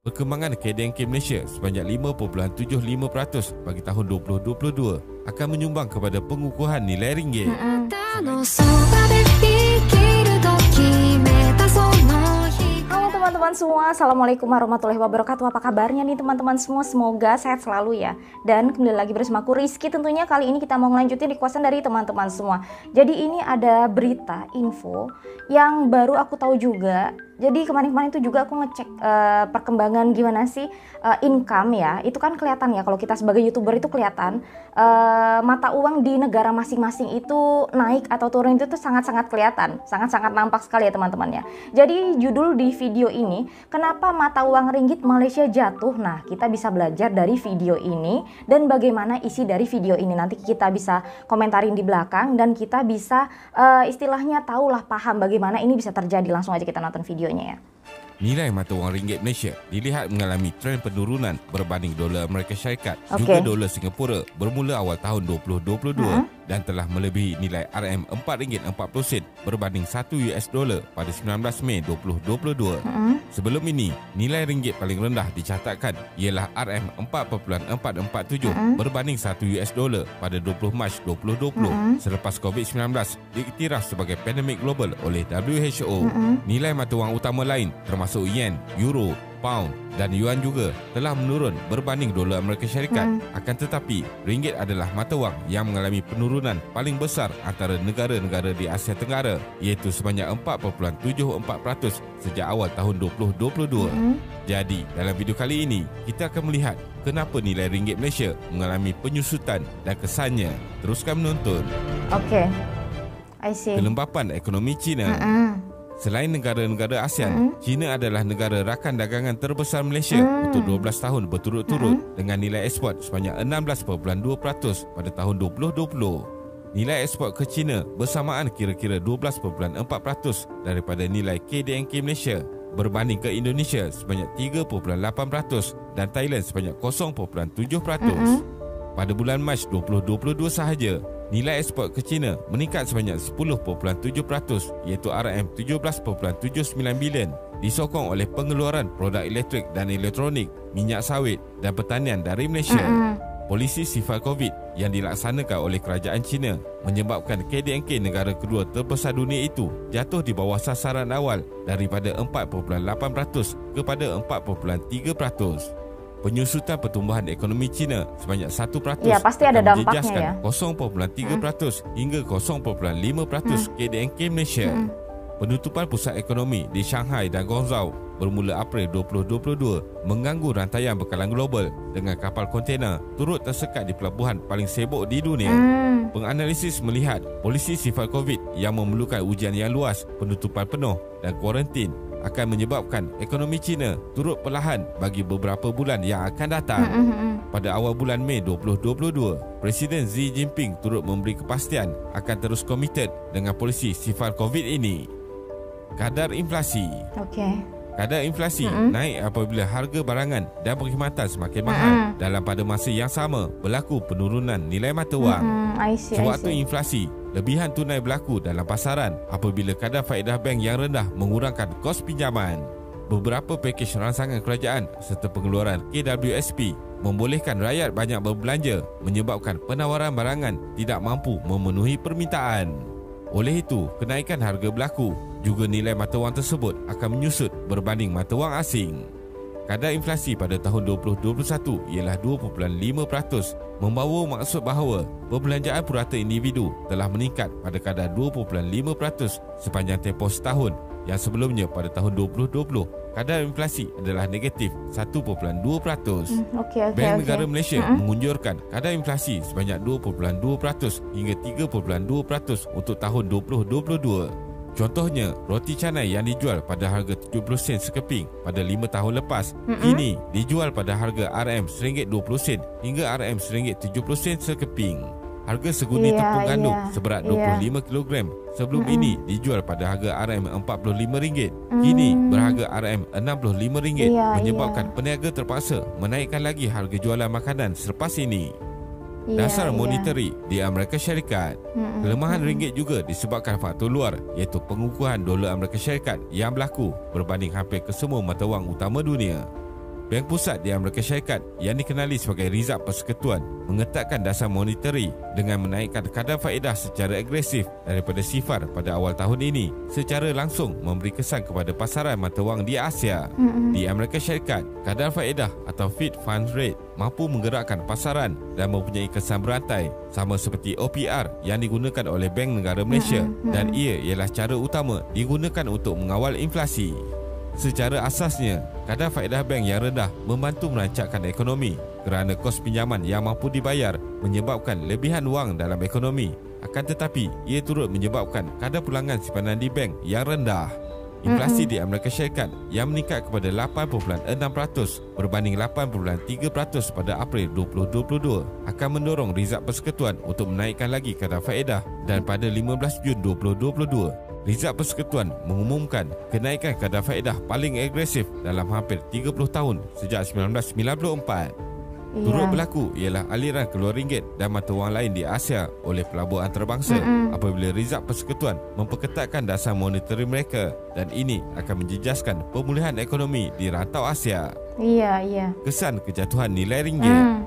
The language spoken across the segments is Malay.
Perkembangan KDNK Malaysia sebanyak 5.75% bagi tahun 2022 akan menyumbang kepada pengukuhan nilai ringgit. Halo teman-teman semua, Assalamualaikum warahmatullahi wabarakatuh. Apa kabarnya nih teman-teman semua? Semoga sehat selalu ya. Dan kembali lagi bersama aku Rizky. Tentunya kali ini kita mau melanjutin requestan dari teman-teman semua. Jadi ini ada berita, info yang baru aku tahu juga. Jadi kemarin-kemarin itu juga aku ngecek perkembangan gimana sih income ya. Itu kan kelihatan ya, kalau kita sebagai YouTuber itu kelihatan mata uang di negara masing-masing itu naik atau turun, itu tuh sangat-sangat kelihatan. Sangat-sangat nampak sekali ya teman-teman ya. Jadi judul di video ini, kenapa mata uang ringgit Malaysia jatuh? Nah, kita bisa belajar dari video ini dan bagaimana isi dari video ini. Nanti kita bisa komentarin di belakang dan kita bisa istilahnya tahulah, paham bagaimana ini bisa terjadi. Langsung aja kita nonton videonya ya. Nilai mata wang ringgit Malaysia dilihat mengalami tren penurunan berbanding dolar Amerika Syarikat juga dolar Singapura bermula awal tahun 2022 dan telah melebihi nilai RM RM4.40 berbanding 1 US dollar pada 19 Mei 2022. Sebelum ini, nilai ringgit paling rendah dicatatkan ialah RM4.447 berbanding 1 US dollar pada 20 Mac 2020 selepas COVID-19 diiktiraf sebagai pandemik global oleh WHO. Nilai mata wang utama lain termasuk yen, euro, pound dan yuan juga telah menurun berbanding dolar Amerika Syarikat. Akan tetapi, ringgit adalah mata wang yang mengalami penurunan paling besar antara negara-negara di Asia Tenggara, iaitu sebanyak 4.74% sejak awal tahun 2022. Jadi, dalam video kali ini, kita akan melihat kenapa nilai ringgit Malaysia mengalami penyusutan dan kesannya. Teruskan menonton. I see. Kelembapan ekonomi China. Selain negara-negara ASEAN, China adalah negara rakan dagangan terbesar Malaysia untuk 12 tahun berturut-turut dengan nilai ekspor sebanyak 16.2% pada tahun 2020. Nilai ekspor ke China bersamaan kira-kira 12.4% daripada nilai KDNK Malaysia berbanding ke Indonesia sebanyak 3.8% dan Thailand sebanyak 0.7%. Pada bulan Mac 2022 sahaja, nilai ekspor ke China meningkat sebanyak 10.7% iaitu RM17.79 bilion disokong oleh pengeluaran produk elektrik dan elektronik, minyak sawit dan pertanian dari Malaysia. Polisi sifar COVID yang dilaksanakan oleh kerajaan China menyebabkan KDNK negara kedua terbesar dunia itu jatuh di bawah sasaran awal daripada 4.8% kepada 4.3%. Penyusutan pertumbuhan ekonomi China sebanyak 1% ya, pasti ada dampaknya ya. 0.3% hingga 0.5% KDNK Malaysia. Penutupan pusat ekonomi di Shanghai dan Guangzhou bermula April 2022 mengganggu rantaian bekalan global dengan kapal kontena turut tersekat di pelabuhan paling sibuk di dunia. Penganalisis melihat polisi sifar COVID yang memerlukan ujian yang luas, penutupan penuh dan kuarantin akan menyebabkan ekonomi China turut perlahan bagi beberapa bulan yang akan datang. Pada awal bulan Mei 2022, Presiden Xi Jinping turut memberi kepastian akan terus komited dengan polisi sifar COVID ini. Kadar inflasi. Kadar inflasi naik apabila harga barangan dan perkhidmatan semakin mahal. Dalam pada masa yang sama, berlaku penurunan nilai mata wang. Sewaktu inflasi, lebihan tunai berlaku dalam pasaran apabila kadar faedah bank yang rendah mengurangkan kos pinjaman. Beberapa pakej rangsangan kerajaan serta pengeluaran KWSP membolehkan rakyat banyak berbelanja menyebabkan penawaran barangan tidak mampu memenuhi permintaan. Oleh itu, kenaikan harga berlaku. Juga nilai mata wang tersebut akan menyusut berbanding mata wang asing. Kadar inflasi pada tahun 2021 ialah 2.5%, membawa maksud bahawa perbelanjaan purata individu telah meningkat pada kadar 2.5% sepanjang tempoh setahun, yang sebelumnya pada tahun 2020 kadar inflasi adalah negatif 1.2%. Bank Negara Malaysia mengunjurkan kadar inflasi sebanyak 2.2% hingga 3.2% untuk tahun 2022. Contohnya, roti canai yang dijual pada harga 70 sen sekeping pada 5 tahun lepas kini dijual pada harga RM1.20 hingga RM1.70 sekeping. Harga seguni tepung gandum seberat 25 kg sebelum ini dijual pada harga RM45, kini berharga RM65 menyebabkan peniaga terpaksa menaikkan lagi harga jualan makanan selepas ini. Dasar monetary di Amerika Syarikat. Kelemahan ringgit juga disebabkan faktor luar iaitu pengukuhan dolar Amerika Syarikat yang berlaku berbanding hampir kesemua mata wang utama dunia. Bank Pusat di Amerika Syarikat yang dikenali sebagai Rizab Persekutuan mengetatkan dasar monetary dengan menaikkan kadar faedah secara agresif daripada sifar pada awal tahun ini, secara langsung memberi kesan kepada pasaran mata wang di Asia. Di Amerika Syarikat, kadar faedah atau Fed Funds Rate mampu menggerakkan pasaran dan mempunyai kesan berantai, sama seperti OPR yang digunakan oleh Bank Negara Malaysia, dan ia ialah cara utama digunakan untuk mengawal inflasi. Secara asasnya, kadar faedah bank yang rendah membantu merancangkan ekonomi kerana kos pinjaman yang mampu dibayar menyebabkan lebihan wang dalam ekonomi. Akan tetapi, ia turut menyebabkan kadar pulangan simpanan di bank yang rendah. Inflasi di Amerika Syarikat yang meningkat kepada 8.6% berbanding 8.3% pada April 2022 akan mendorong Rizab Persekutuan untuk menaikkan lagi kadar faedah, dan pada 15 Jun 2022, Rizab Persekutuan mengumumkan kenaikan kadar faedah paling agresif dalam hampir 30 tahun sejak 1994. Turut berlaku ialah aliran keluar ringgit dan mata wang lain di Asia oleh pelabur antarabangsa apabila Rizab Persekutuan memperketatkan dasar monetary mereka, dan ini akan menjejaskan pemulihan ekonomi di rantau Asia. Kesan kejatuhan nilai ringgit.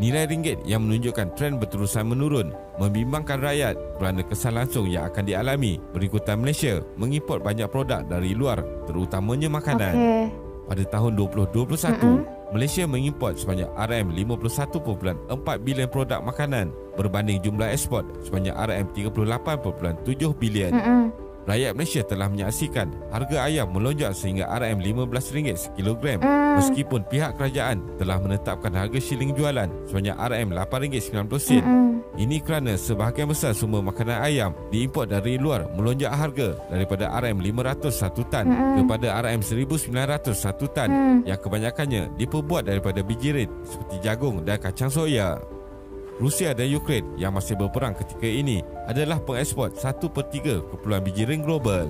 Nilai ringgit yang menunjukkan tren berterusan menurun membimbangkan rakyat kerana kesan langsung yang akan dialami berikutan Malaysia mengimport banyak produk dari luar, terutamanya makanan. Pada tahun 2021, Malaysia mengimport sebanyak RM51.4 bilion produk makanan berbanding jumlah ekspor sebanyak RM38.7 bilion. Rakyat Malaysia telah menyaksikan harga ayam melonjak sehingga RM15 sekilogram, meskipun pihak kerajaan telah menetapkan harga shilling jualan sebanyak RM8.90. Ini kerana sebahagian besar sumber makanan ayam diimport dari luar melonjak harga daripada RM500 satu tan kepada RM1900 satu tan, yang kebanyakannya diperbuat daripada biji red seperti jagung dan kacang soya. Rusia dan Ukraine yang masih berperang ketika ini adalah pengeksport 1/3 keperluan biji ring global.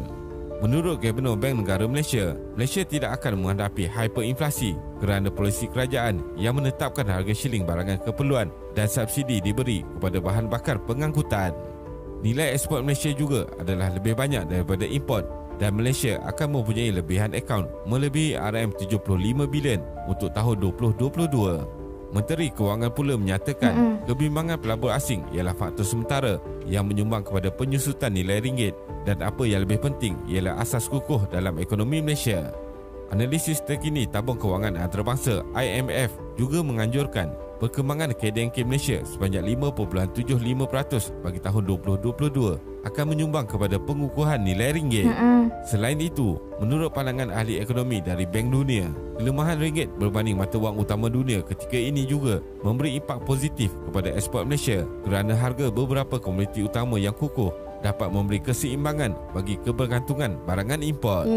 Menurut Gubernur Bank Negara Malaysia, Malaysia tidak akan menghadapi hyperinflasi kerana polisi kerajaan yang menetapkan harga shilling barangan keperluan dan subsidi diberi kepada bahan bakar pengangkutan. Nilai ekspor Malaysia juga adalah lebih banyak daripada import, dan Malaysia akan mempunyai lebihan akaun melebihi RM75 bilion untuk tahun 2022. Menteri Kewangan pula menyatakan kebimbangan pelabur asing ialah faktor sementara yang menyumbang kepada penyusutan nilai ringgit, dan apa yang lebih penting ialah asas kukuh dalam ekonomi Malaysia. Analisis terkini tabung kewangan antarabangsa IMF juga menganjurkan perkembangan KDNK Malaysia sebanyak 5.75% bagi tahun 2022 akan menyumbang kepada pengukuhan nilai ringgit. Selain itu, menurut pandangan ahli ekonomi dari Bank Dunia, kelemahan ringgit berbanding mata wang utama dunia ketika ini juga memberi impak positif kepada ekspor Malaysia kerana harga beberapa komoditi utama yang kukuh dapat memberi keseimbangan bagi kebergantungan barangan import.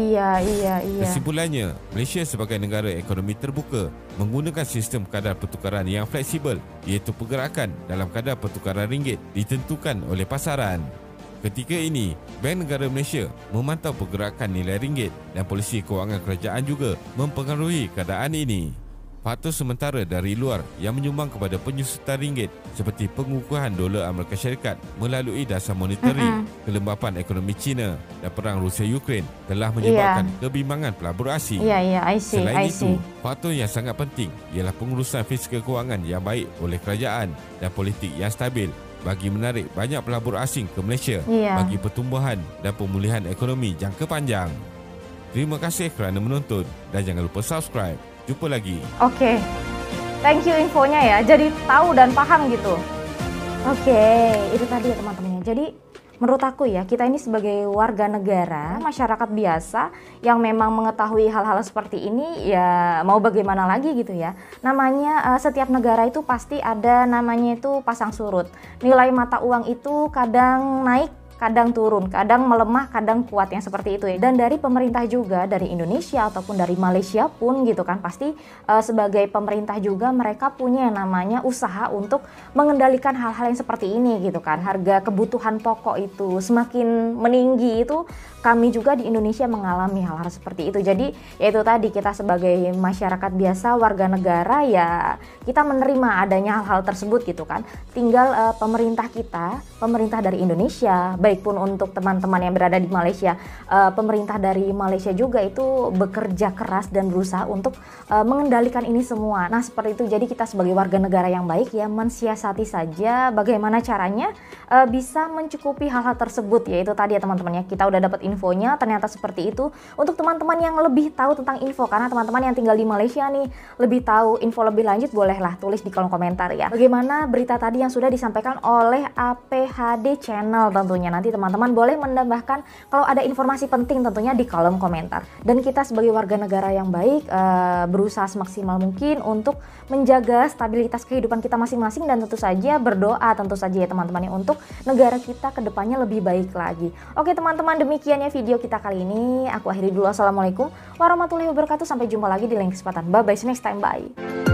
Kesimpulannya, Malaysia sebagai negara ekonomi terbuka menggunakan sistem kadar pertukaran yang fleksibel, iaitu pergerakan dalam kadar pertukaran ringgit ditentukan oleh pasaran. Ketika ini, Bank Negara Malaysia memantau pergerakan nilai ringgit, dan polisi kewangan kerajaan juga mempengaruhi keadaan ini. Faktor sementara dari luar yang menyumbang kepada penyusutan ringgit seperti pengukuhan dolar Amerika Syarikat melalui dasar monetary, kelembapan ekonomi China dan perang Rusia-Ukraine telah menyebabkan kebimbangan pelabur asing. Selain itu, faktor yang sangat penting ialah pengurusan fiskal kewangan yang baik oleh kerajaan dan politik yang stabil bagi menarik banyak pelabur asing ke Malaysia bagi pertumbuhan dan pemulihan ekonomi jangka panjang. Terima kasih kerana menonton dan jangan lupa subscribe. Jumpa lagi. Thank you infonya ya. Jadi tahu dan paham gitu. Itu tadi ya teman-teman. Jadi menurut aku ya, kita ini sebagai warga negara, masyarakat biasa yang memang mengetahui hal-hal seperti ini, ya mau bagaimana lagi gitu ya. Namanya setiap negara itu pasti ada namanya itu pasang surut. Nilai mata uang itu kadang naik, kadang turun, kadang melemah, kadang kuat, yang seperti itu ya. Dan dari pemerintah juga, dari Indonesia ataupun dari Malaysia pun gitu kan, pasti sebagai pemerintah juga mereka punya yang namanya usaha untuk mengendalikan hal-hal yang seperti ini gitu kan. Harga kebutuhan pokok itu semakin meninggi, itu kami juga di Indonesia mengalami hal-hal seperti itu. Jadi ya itu tadi, kita sebagai masyarakat biasa, warga negara, ya kita menerima adanya hal-hal tersebut gitu kan. Tinggal pemerintah kita, pemerintah dari Indonesia, baik pun untuk teman-teman yang berada di Malaysia, pemerintah dari Malaysia juga itu bekerja keras dan berusaha untuk mengendalikan ini semua. Nah seperti itu, jadi kita sebagai warga negara yang baik ya mensiasati saja bagaimana caranya bisa mencukupi hal-hal tersebut, yaitu tadi ya teman-teman ya, kita udah dapat infonya ternyata seperti itu. Untuk teman-teman yang lebih tahu tentang info, karena teman-teman yang tinggal di Malaysia nih lebih tahu info lebih lanjut, bolehlah tulis di kolom komentar ya. Bagaimana berita tadi yang sudah disampaikan oleh APHD Channel tentunya, nanti teman-teman boleh menambahkan kalau ada informasi penting tentunya di kolom komentar. Dan kita sebagai warga negara yang baik berusaha semaksimal mungkin untuk menjaga stabilitas kehidupan kita masing-masing, dan tentu saja berdoa tentu saja ya teman-teman ya, untuk negara kita ke depannya lebih baik lagi. Oke teman-teman, demikian ya video kita kali ini. Aku akhiri dulu. Assalamualaikum warahmatullahi wabarakatuh. Sampai jumpa lagi di lain kesempatan. Bye bye, see you next time, bye.